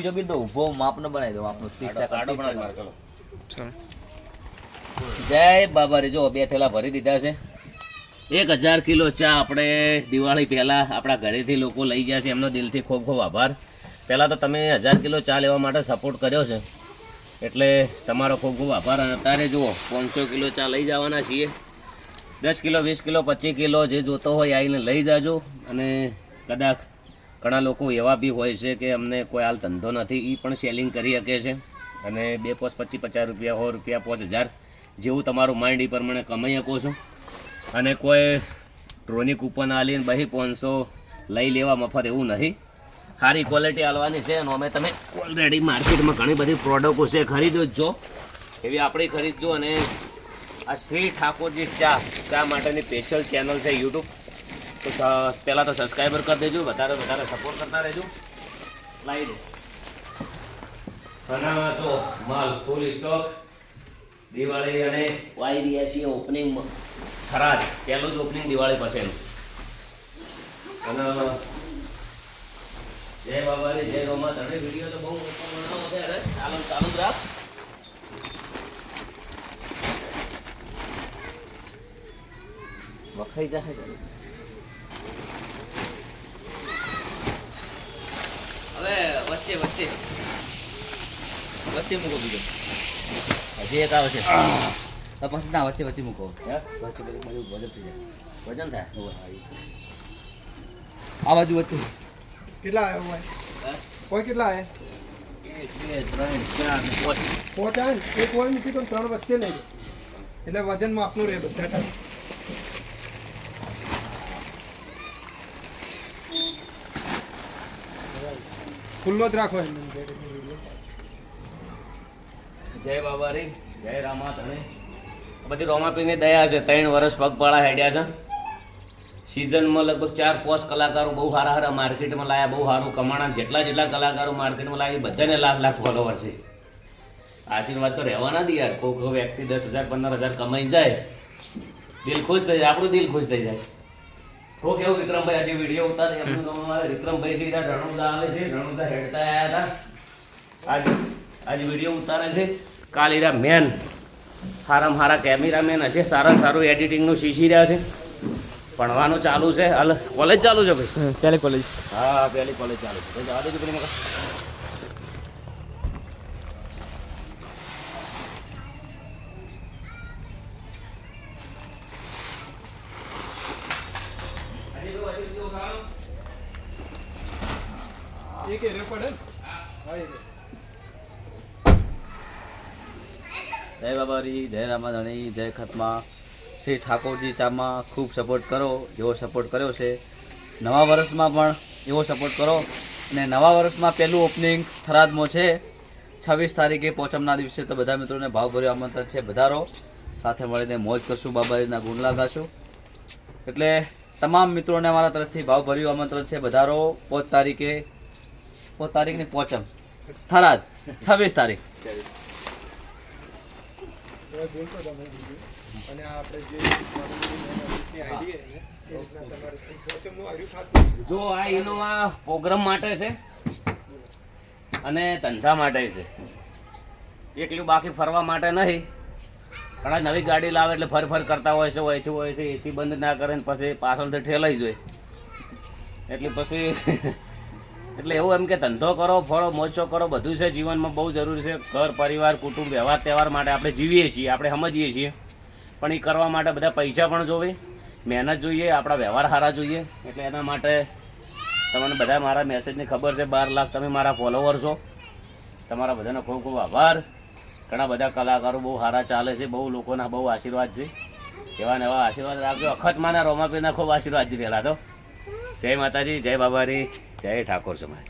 જો બી દો ઉભો માપનો બનાવી દો માપનો 30 સેકન્ડ બનાવી મારો ચલો જય બાબા રે જો બે થેલા ભરી દીધા છે 1000 કિલો ચા આપણે દિવાળી પહેલા આપણા ઘરેથી લોકો લઈ ગયા છે એમનો દિલથી ખૂબ ખૂબ આભાર પહેલા તો તમે 1000 કિલો ચા લેવા માટે સપોર્ટ કર્યો છે એટલે તમારો ખૂબ ખૂબ આભાર અને અત્યારે જુઓ 500 કિલો ચા લઈ જવાના છીએ 10 કિલો 20 કિલો 25 કિલો જે જોતો હોય આવીને લઈ જાજો અને કદાચ ઘણા લોકો એવા બી હોય છે કે અમને કોઈ હાલ ધંધો નથી એ પણ સેલિંગ કરી શકે છે અને 2 પોસ્ટ 25-50 રૂપિયા 100 રૂપિયા 5000 જેવું તમારું માઇન્ડ એ પ્રમાણે કમાઈ શકો છો અને કોઈ ડ્રોની કૂપન આલીને બહી 500 લઈ લેવા મફત એવું નહીં સારી ક્વોલિટી આલવાની છે અને અમે તમે ઓલરેડી માર્કેટમાં ઘણી બધી પ્રોડક્ટો છે ખરીદો જ જો એવી આપણે ખરીદજો અને આ શ્રી ઠાકોરજી ચા માટેની સ્પેશિયલ ચેનલ છે યુટ્યુબ તો પહેલાં તો સબસ્ક્રાઈબર કરી દેજો વધારે સપોર્ટ કરતા રહેજો લાવી દો અને જો માલ ફૂલ સ્ટોક દિવાળી અને વાઈ રહ્યા છીએ ઓપનિંગ ખરા પહેલું જ ઓપનિંગ દિવાળી પછીનું અને જય બાબાની જય રોમા તમે વિડીયો તો બહુ બનાવો ત્યારે ચાલુ જ રાખ વખાઈ જાય હવે વચ્ચે મૂકો બીજો હજી એક આવે છે પછી ના વચ્ચે મૂકો વચ્ચે બધું વજન થઈ જાય વજન થાય આ બાજુ વચ્ચે કેટલા આવ્યો ભાઈ કોઈ કેટલા આવ્યા 1 2 3 4 5 આવે ને એક હોય મૂકી તો 3 વચ્ચે લઈ એટલે વજન માપનું રહે બધા ટાઈમ ખુલ્લો જ રાખો એમ જય બાબા રે જય રામા ધણે બધી રોમાપીની દયા છે 3 વર્ષ પગપાળા હેડ્યા છે સિઝનમાં લગભગ 4-5 કલાકારો બહુ સારા માર્કેટમાં લાયા બહુ સારું કમાણા જેટલા કલાકારો માર્કેટમાં લાવી બધાને લાખ ફોલોવર છે આશીર્વાદ તો રહેવાના જ યાર કોઈ વ્યક્તિ 10,000-15,000 કમાઈ જાય દિલ ખુશ થઈ જાય આપણું દિલ ખુશ થઈ જાય તો કેવું વિક્રમભાઈ આજે વિડીયો ઉતારે એમનું નામ અમારે વિક્રમભાઈ છે રણુજા આવે છે રણુજા હેડતા આવ્યા હતા આજે વિડીયો ઉતારે છે કાલ એરા મેન સારામાં સારા કેમેરામેન હશે સારામાં સારું એડિટિંગનું શીખી રહ્યા છે ભણવાનું ચાલુ છે હાલ કોલેજ ચાલુ છે ભાઈ પહેલી કોલેજ હા પહેલી કોલેજ ચાલુ છે જવા દેજો પેલી મકા એક એરે પડે હા જય બાબારી જય રામાધણી જય ખતમા શ્રી ઠાકોરજી ચામાં ખૂબ સપોર્ટ કરો જેવો સપોર્ટ કર્યો છે નવા વર્ષમાં પણ એવો સપોર્ટ કરો અને નવા વર્ષમાં પહેલું ઓપનિંગ થરાદમાં છે 26 તારીખે પોચમના દિવસે તો બધા મિત્રોને ભાવભર્યું આમંત્રણ છે વધારો સાથે મળીને મોજ કરશું બાબારીના ગુણલા ગાશું એટલે તમામ મિત્રોને અમારા તરફથી ભાવભર્યું આમંત્રણ છે વધારો 5 તારીખની પોચમ થરાદ 26 તારીખ અને આપણે જે જો આ ઇનોવા પ્રોગ્રામ માટે છે અને ધંધા માટે છે એકલું બાકી ફરવા માટે નહીં ઘણા નવી ગાડી લાવે એટલે ફર કરતા હોય છે એસી બંધ ના કરે ને પછી પાછળથી ઠેલાઈ જોઈએ એટલે પછી એટલે એવું એમ કે ધંધો કરો ફરો મોજો કરો બધું છે જીવનમાં બહુ જરૂરી છે ઘર પરિવાર કુટુંબ વ્યવહાર તહેવાર માટે આપણે જીવીએ છીએ આપણે સમજીએ છીએ પણ એ કરવા માટે બધા પૈસા પણ જોવે મહેનત જોઈએ આપણા વ્યવહાર સારા જોઈએ એટલે એના માટે તમને બધા મારા મેસેજની ખબર છે 12 લાખ તમે મારા ફોલોવર છો તમારા બધાનો ખૂબ ખૂબ આભાર ઘણા બધા કલાકારો બહુ સારા ચાલે છે બહુ લોકોના બહુ આશીર્વાદ છે એવા ને એવા આશીર્વાદ રાખજો અખતમાના રોમાપીરના ખૂબ આશીર્વાદ છે પહેલાં તો જય માતાજી જય બાબારી જય ઠાકોર સમાજ